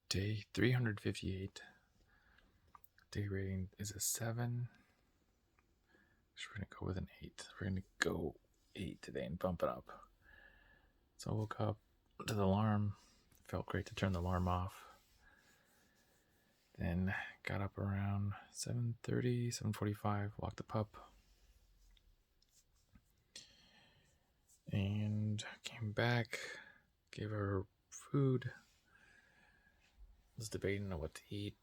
Day 358. Day rating is a 7. So we're going to go with an 8. We're going to go 8 today and bump it up. So I woke up to the alarm. Felt great to turn the alarm off. Then got up around 7:30, 7:45, walked the pup. And came back, gave her food. Was debating on what to eat.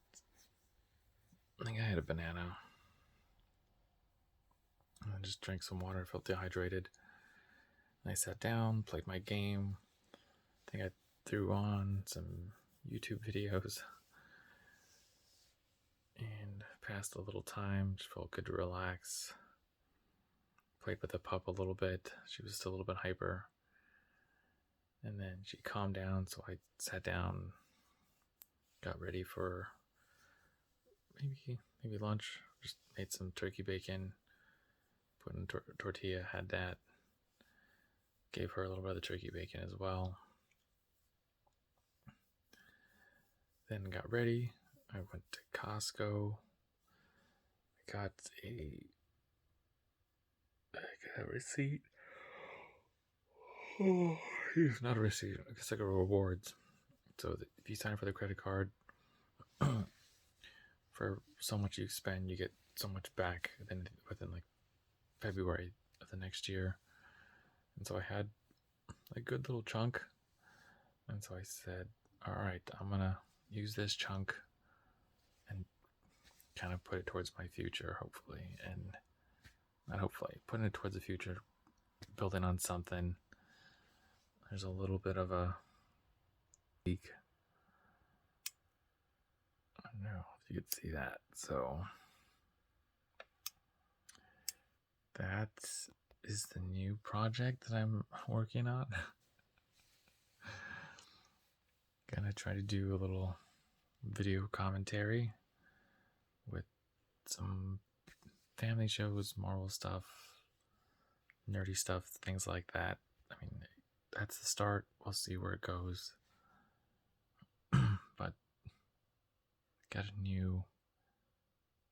I think I had a banana. I just drank some water, felt dehydrated. And I sat down, played my game. I think I threw on some YouTube videos and passed a little time. Just felt good to relax. Played with the pup a little bit. She was still a little bit hyper. And then she calmed down, so I sat down, got ready for maybe lunch. Just made some turkey bacon, put in tortilla, had that. Gave her a little bit of the turkey bacon as well. Then got ready. I went to Costco. I got a receipt. Oh, not a receipt. It's like a rewards. So if you sign up for the credit card, for so much you spend, you get so much back within like February of the next year. And so I had a good little chunk. And so I said, all right, I'm going to use this chunk and kind of put it towards my future, hopefully. And not hopefully, putting it towards the future, building on something. There's a little bit of a leak. I don't know if you could see that. So that is the new project that I'm working on. Gonna try to do a little video commentary with some family shows, Marvel stuff, nerdy stuff, things like that. I mean, that's the start. We'll see where it goes. But got a new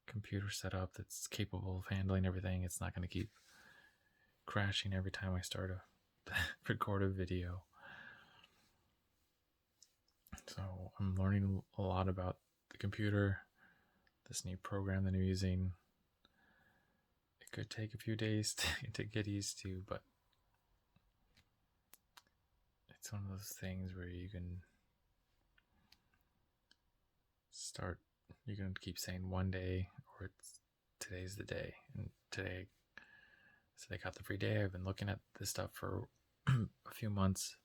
computer set up that's capable of handling everything. It's not going to keep crashing every time I start to record a video. So I'm learning a lot about the computer, this new program that I'm using. It could take a few days to get used to, but it's one of those things where you can start, you're going to keep saying one day, or today's the day. And today, so they got the free day. I've been looking at this stuff for a few months,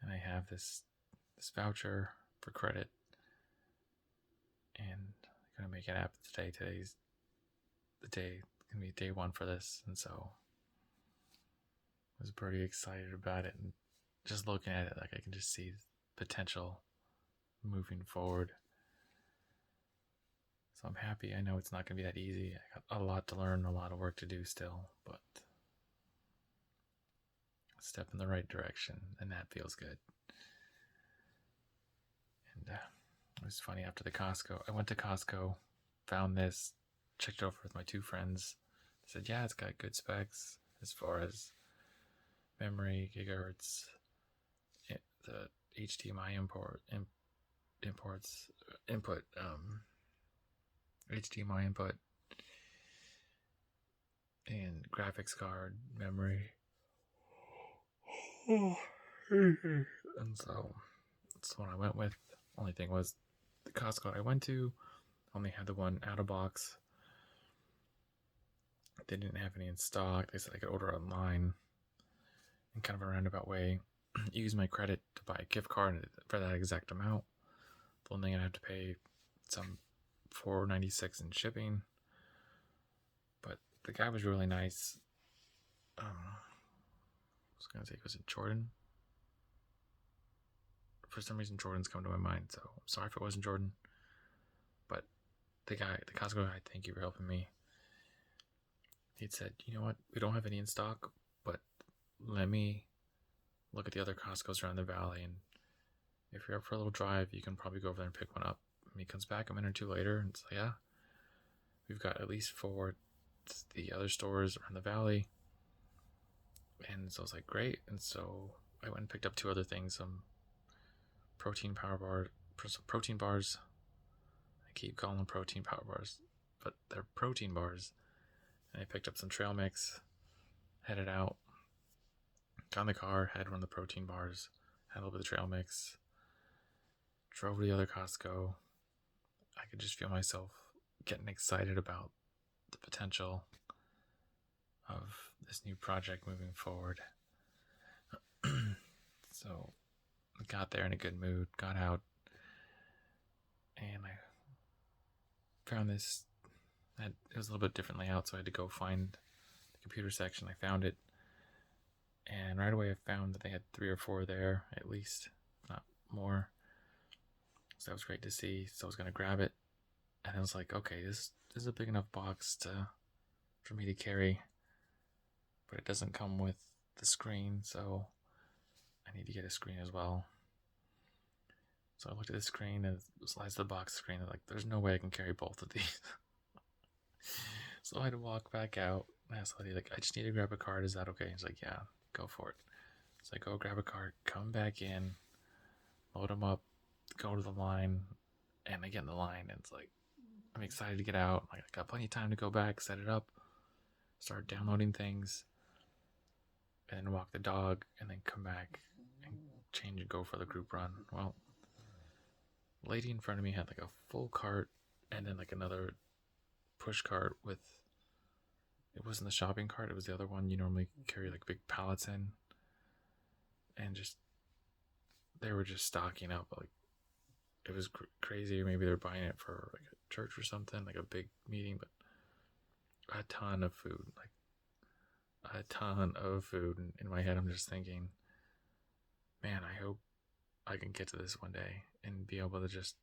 and I have this voucher for credit, and I'm going to make it happen today. Today's the day, going to be day one for this, and so I was pretty excited about it. And just looking at it, like I can just see potential moving forward. So I'm happy. I know it's not going to be that easy. I got a lot to learn, a lot of work to do still, but a step in the right direction, and that feels good. And it was funny, after the Costco, I went to Costco, found this, checked it over with my two friends. I said, yeah, it's got good specs as far as memory, gigahertz, the HDMI HDMI input, and graphics card, memory. And so that's what I went with. Only thing was, the Costco I went to only had the one out of box. They didn't have any in stock. They said I could order online in kind of a roundabout way. Use my credit to buy a gift card for that exact amount. The only thing I'd have to pay some $4.96 in shipping. But the guy was really nice. I was gonna say, was it Jordan? For some reason, Jordan's come to my mind, so I'm sorry if it wasn't Jordan. But the Costco guy, thank you for helping me. He'd said, you know what, we don't have any in stock, but let me look at the other Costco's around the valley, and if you're up for a little drive, you can probably go over there and pick one up. And he comes back a minute or two later, and it's like, yeah, we've got at least 4 the other stores around the valley. And so I was like, great. And so I went and picked up 2 other things, some protein bars. I keep calling them protein power bars, but they're protein bars. And I picked up some trail mix, headed out, got in the car, had one of the protein bars, had a little bit of trail mix, drove to the other Costco. I could just feel myself getting excited about the potential of this new project moving forward. So I got there in a good mood, got out, and I found this. It was a little bit different layout, so I had to go find the computer section. I found it, and right away I found that they had 3 or 4 there, at least, not more. So that was great to see. So I was going to grab it, and I was like, okay, this is a big enough box for me to carry, but it doesn't come with the screen, so I need to get a screen as well. So I looked at the screen, and it slides the box screen, and like, there's no way I can carry both of these. So I had to walk back out, and I asked the lady, like, I just need to grab a card, is that okay? He's like, yeah, go for it. So I go grab a card, come back in, load them up, go to the line, and I get in the line, and it's like, I'm excited to get out. Like, I got plenty of time to go back, set it up, start downloading things, and then walk the dog, and then come back and change and go for the group run. Well, the lady in front of me had like a full cart, and then like another push cart with, it wasn't the shopping cart, it was the other one you normally carry like big pallets in, and just, they were just stocking up. Like, it was crazy. Maybe they're buying it for like a church or something, like a big meeting, but a ton of food, like a ton of food. And in my head, I'm just thinking, man, I hope I can get to this one day and be able to just,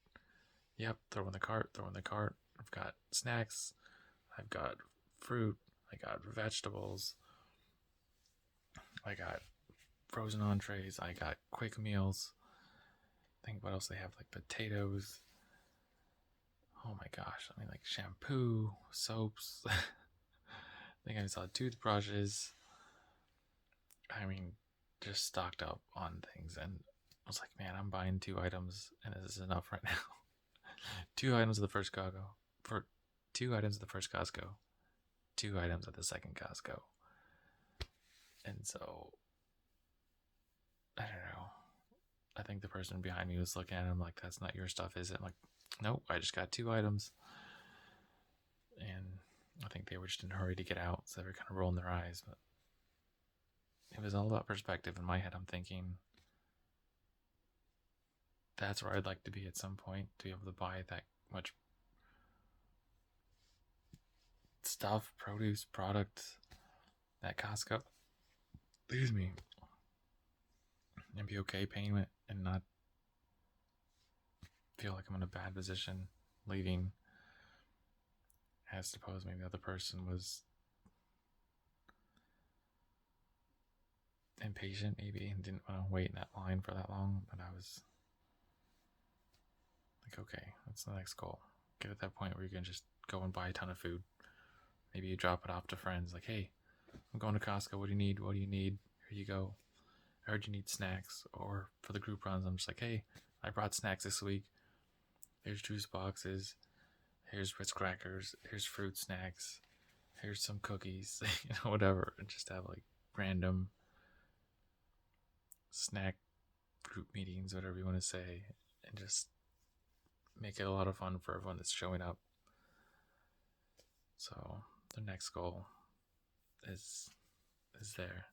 yep, throw in the cart. I've got snacks, I've got fruit, I got vegetables, I got frozen entrees, I got quick meals. Think what else they have, like potatoes. Oh my gosh, I mean, like shampoo, soaps. I think I saw toothbrushes. I mean, just stocked up on things. And I was like, man, I'm buying 2 items, and this is enough right now. 2 items at the first Costco. For 2 items at the first Costco. 2 items at the second Costco. And so, I don't know. I think the person behind me was looking at him like, that's not your stuff, is it? I'm like, nope, I just got 2 items. And I think they were just in a hurry to get out, so they were kind of rolling their eyes. But it was all about perspective. In my head, I'm thinking, that's where I'd like to be at some point, to be able to buy that much stuff, produce, product at Costco. Excuse me. And be okay paying it and not feel like I'm in a bad position leaving. I suppose maybe the other person was impatient, maybe, and didn't want to wait in that line for that long. But I was like, okay, that's the next goal. Get at that point where you can just go and buy a ton of food. Maybe you drop it off to friends, like, hey, I'm going to Costco. What do you need? What do you need? Here you go. I heard you need snacks. Or for the group runs, I'm just like, hey, I brought snacks this week. Here's juice boxes. Here's Ritz crackers. Here's fruit snacks. Here's some cookies. Whatever. And just have like random snack group meetings, whatever you want to say, and just make it a lot of fun for everyone that's showing up. So the next goal is there.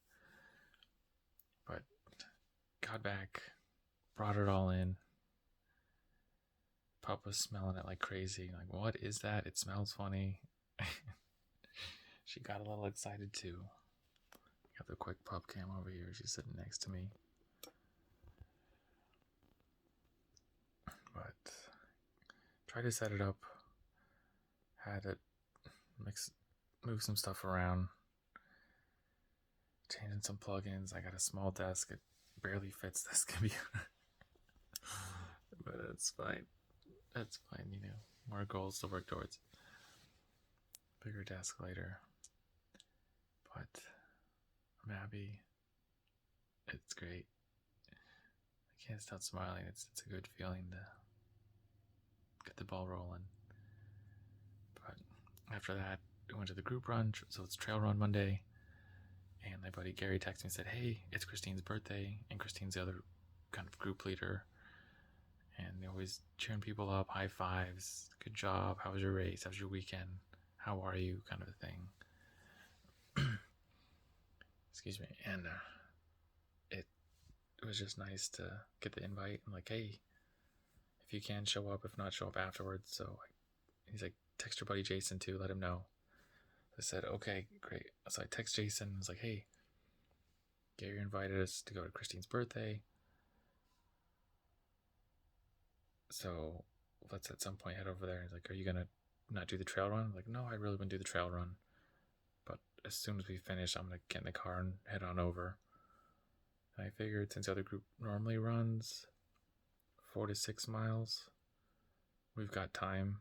But got back, brought it all in. Pup was smelling it like crazy. Like, what is that? It smells funny. She got a little excited too. Got the quick pup cam over here. She's sitting next to me. But tried to set it up. Had it move some stuff around. Changing some plugins. I got a small desk. It barely fits this computer. But it's fine. That's fine, More goals to work towards. Bigger desk later. But I'm happy. It's great. I can't stop smiling. It's a good feeling to get the ball rolling. But after that, we went to the group run, so it's trail run Monday. And my buddy Gary texted me and said, "Hey, it's Christine's birthday," and Christine's the other kind of group leader. And they always cheering people up, high fives, good job, how was your race, how was your weekend, how are you, kind of a thing. Excuse me. And it was just nice to get the invite. I'm like, "Hey, if you can, show up. If not, show up afterwards." So he's like, "Text your buddy Jason too, let him know." I said, "Okay, great." So I text Jason. I was like, "Hey, Gary invited us to go to Christine's birthday. So let's at some point head over there." He's like, "Are you going to not do the trail run?" I'm like, "No, I really want to do the trail run. But as soon as we finish, I'm going to get in the car and head on over." And I figured since the other group normally runs 4 to 6 miles, we've got time.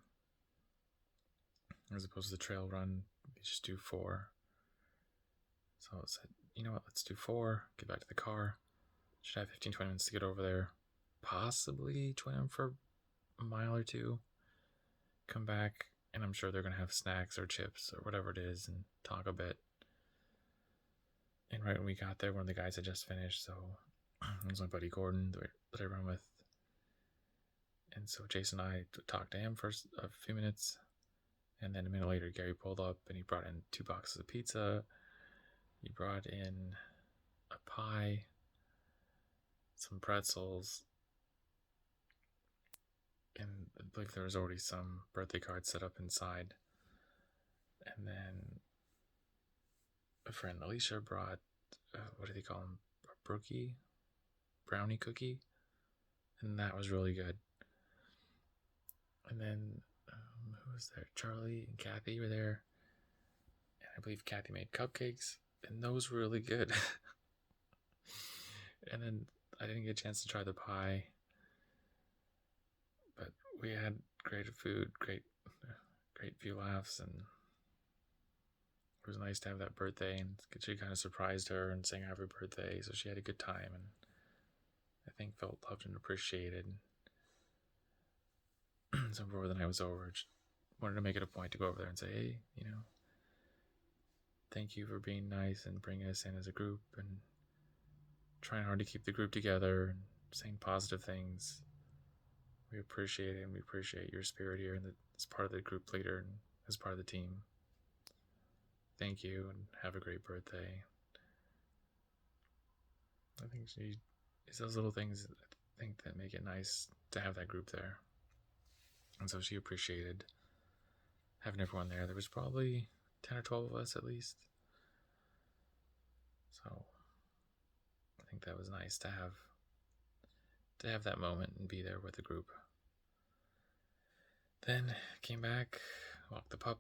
As opposed to the trail run, we just do 4. So I said, "You know what, let's do 4, get back to the car. Should have 15-20 minutes to get over there. Possibly join them for a mile or 2. Come back, and I'm sure they're going to have snacks or chips or whatever it is and talk a bit." And right when we got there, one of the guys had just finished, so it was my buddy Gordon that I run with. And so Jason and I talked to him for a few minutes. And then a minute later, Gary pulled up and he brought in 2 boxes of pizza. He brought in a pie, some pretzels, and I believe there was already some birthday cards set up inside. And then a friend Alicia brought, what do they call them? A brownie cookie. And that was really good. And then, who was there? Charlie and Kathy were there. And I believe Kathy made cupcakes. And those were really good. And then I didn't get a chance to try the pie. But we had great food, great few laughs, and it was nice to have that birthday, and she kind of surprised her and sang happy birthday, so she had a good time, and I think felt loved and appreciated. So before the night was over, just wanted to make it a point to go over there and say, "Hey, thank you for being nice and bringing us in as a group and trying hard to keep the group together and saying positive things. We appreciate it, and we appreciate your spirit here and as part of the group leader and as part of the team. Thank you, and have a great birthday." I think it's those little things I think that make it nice to have that group there. And so she appreciated having everyone there. There was probably 10 or 12 of us at least. So I think that was nice to have that moment and be there with the group. Then came back, walked the pup.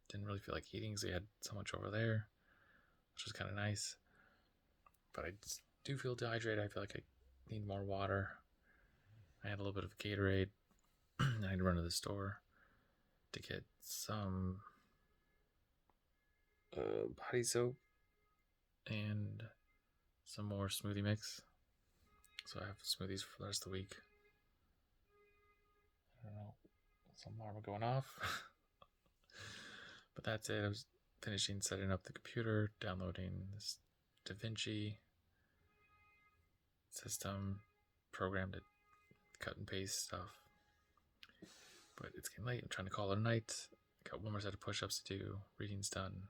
Didn't really feel like eating because we had so much over there, which was kind of nice. But I do feel dehydrated. I feel like I need more water. I had a little bit of Gatorade. I had to run to the store to get some body soap and some more smoothie mix. So I have smoothies for the rest of the week. I don't know, some alarm going off. But that's it. I was finishing setting up the computer, downloading this DaVinci system program to cut and paste stuff. But it's getting late. I'm trying to call it a night. Got one more set of push-ups to do. Reading's done.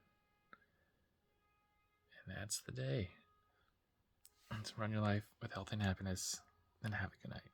And that's the day. So run your life with health and happiness, and have a good night.